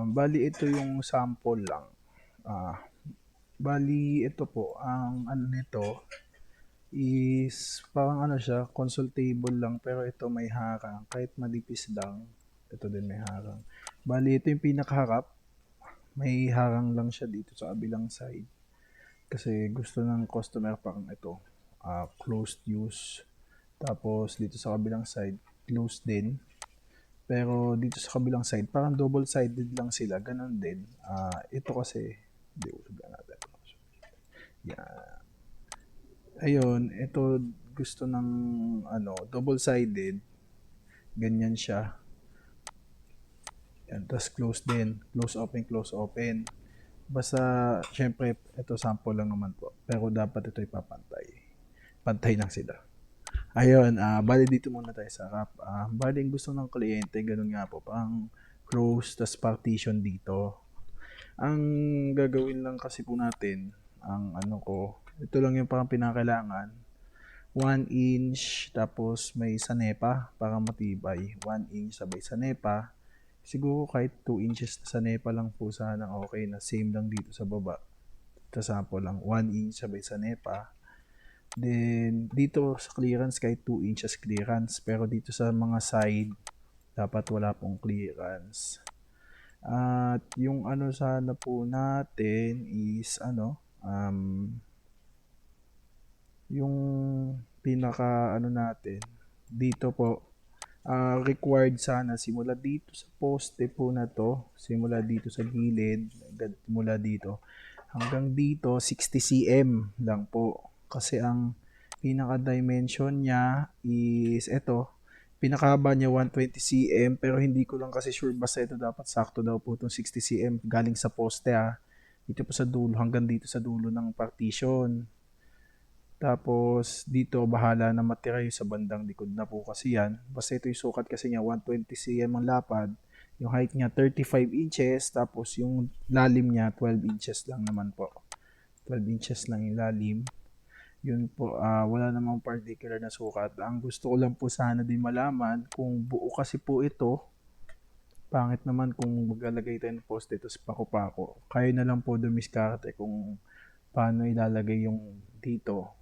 Bali ito yung sample lang. Ah, Bali ito po, ang ano nito is parang ano siya, console table lang pero ito may harang. Kahit manipis lang, ito din may harang. Bali ito yung pinakaharap, may harang lang siya dito sa kabilang side. Kasi gusto ng customer parang ito, closed use. Tapos dito sa kabilang side, closed din. Pero dito sa kabilang side, parang double-sided lang sila. Ganon din. Ito kasi, hindi ko sabihan natin. Yan. Ayun, ito gusto ng ano, double-sided. Ganyan siya. Yan, tapos close din. Close, open, close, open. Basta, syempre, ito sample lang naman po. Pero dapat ito ipapantay. Pantay lang sila. Ayun, bali dito muna tayo sa harap. Bali ang gusto ng kliyente, ganun nga po, pang close, tas partition dito. Ang gagawin lang kasi po natin, ang ano ko, ito lang yung parang pinakailangan. 1 inch, tapos may sanepa para matibay. 1 inch sabay sanepa. Siguro kahit 2 inches na sanepa lang po sana okay na. Same lang dito sa baba. Sa sample lang. 1 inch sabay sanepa. Then, dito sa clearance, kahit 2 inches clearance. Pero dito sa mga side, dapat wala pong clearance. At yung ano sana po natin is ano, yung pinaka ano natin, dito po, required sana simula dito sa poste po na to, simula dito sa gilid, mula dito, hanggang dito 60 cm lang po. Kasi ang pinaka dimension niya is ito, pinakahaba niya 120 cm pero hindi ko lang kasi sure, basta ito dapat sakto daw po itong 60 cm galing sa poste dito po sa dulo hanggang dito sa dulo ng partition. Tapos dito bahala na matira yung sa bandang likod na po kasi yan. Basta ito yung sukat kasi niya 120 cm ang lapad. Yung height niya 35 inches tapos yung lalim niya 12 inches lang naman po. 12 inches lang yung lalim. Yun po, wala namang particular na sukat. Ang gusto ko lang po sana din malaman kung buo kasi po ito. Pangit naman kung maglalagay tayo ng poste tapos pako-pako. Kayo na lang po dumiskarte kung paano ilalagay yung dito.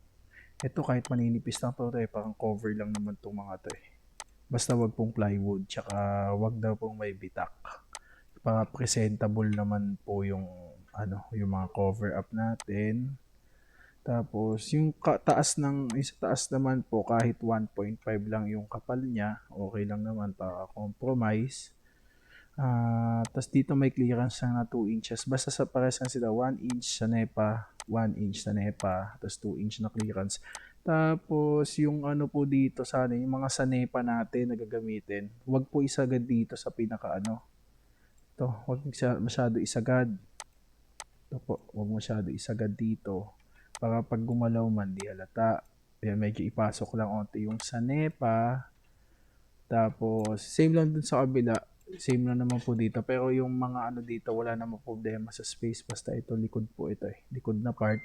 Ito kahit maninipis lang to parang cover lang naman itong mga to eh. Basta wag pong plywood, tsaka wag daw pong may bitak. Para presentable naman po yung ano, yung mga cover up natin. Tapos yung taas ng isa taas naman po kahit 1.5 lang yung kapal niya, okay lang naman para compromise. Tapos dito may clearance na 2 inches. Basta sa pares lang sila 1 inch sa NEPA, 1 inch sa NEPA, tapos 2 inch na clearance. Tapos yung ano po dito sana, yung mga sa NEPA natin na gagamitin, wag po isagad dito sa pinaka ano. To, wag masyado isagad. Ito po, wag masyado isagad dito. Para pag gumalaw man, di halata. Kaya medyo ipasok lang onti yung sa NEPA. Tapos, same lang dun sa kabila. Same lang naman po dito. Pero yung mga ano dito, wala namang problema sa space. Basta ito, likod po ito eh. Likod na part.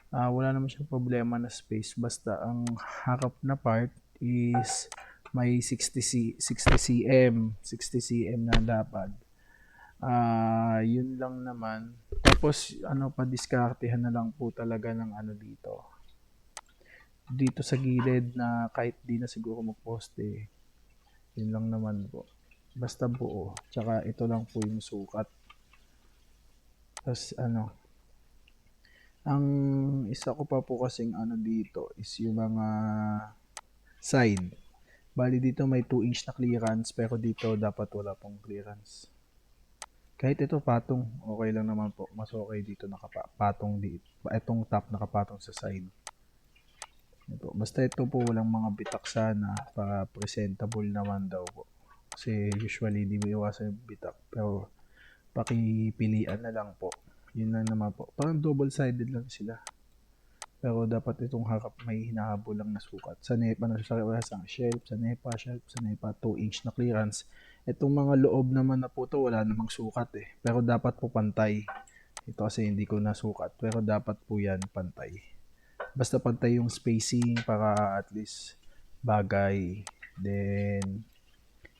Wala naman siyang problema na space. Basta ang harap na part is may 60 cm. 60 cm na dapat. Yun lang naman. Tapos, ano pa, diskartehan na lang po talaga ng ano dito. Dito sa gilid na kahit di na siguro magposte. Yun lang naman po. Basta buo. Tsaka ito lang po yung sukat. Tapos ano, ang isa ko pa po kasing ano dito is yung mga side. Bali dito may 2 inch na clearance pero dito dapat wala pong clearance. Kahit ito patong, okay lang naman po. Mas okay dito nakapatong dito. Itong top nakapatong sa side. Ito. Basta ito po walang mga bitak sana para presentable naman daw po. Kasi usually di mo iwasan yung bitak. Pero pakipilian na lang po. Yun lang naman po. Parang double-sided lang sila. Pero dapat itong harap may hinahabol lang na sukat. Sa NEPA na sa shelf, sa NEPA, shelf, sa NEPA, 2 inch na clearance. Itong mga loob naman na po to, wala namang sukat eh. Pero dapat po pantay. Ito kasi hindi ko nasukat. Pero dapat po yan pantay. Basta pantay yung spacing para at least bagay. Then,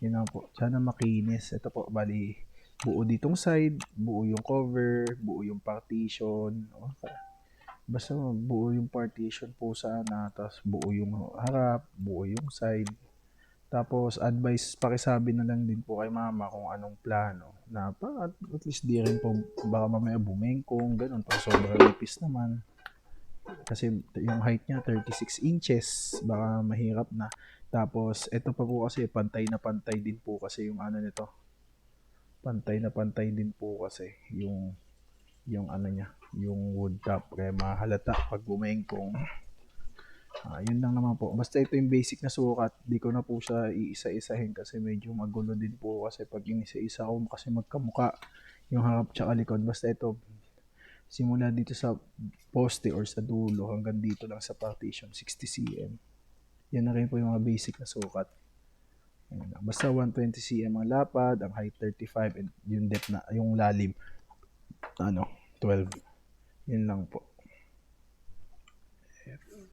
yun lang po. Sana makinis. Ito po, bali, buo ditong side, buo yung cover, buo yung partition. Okay. Basta buo yung partition po sana, tapos buo yung harap, buo yung side. Tapos advice, pakisabi na lang din po kay mama kung anong plano. Na pa at least di rin po baka mamaya bumengkong, ganun. Pag sobrang nipis naman. Kasi yung height niya 36 inches, baka mahirap na. Tapos ito pa po kasi pantay na pantay din po kasi yung ano nito. Pantay na pantay din po kasi yung ano niya, yung wood top. Kaya mahalata pag bumengkong. Yun lang naman po. Basta ito yung basic na sukat. Di ko na po siya iisa-isahin kasi medyo magulo din po kasi pag inisa-isa ko kasi magkamuka yung harap tsaka likod. Basta ito, simula dito sa poste or sa dulo hanggang dito lang sa partition, 60 cm. Yan na rin po yung mga basic na sukat. Basta 120 cm ang lapad, ang height 35, and yung depth na, yung lalim, 12. Yun lang po.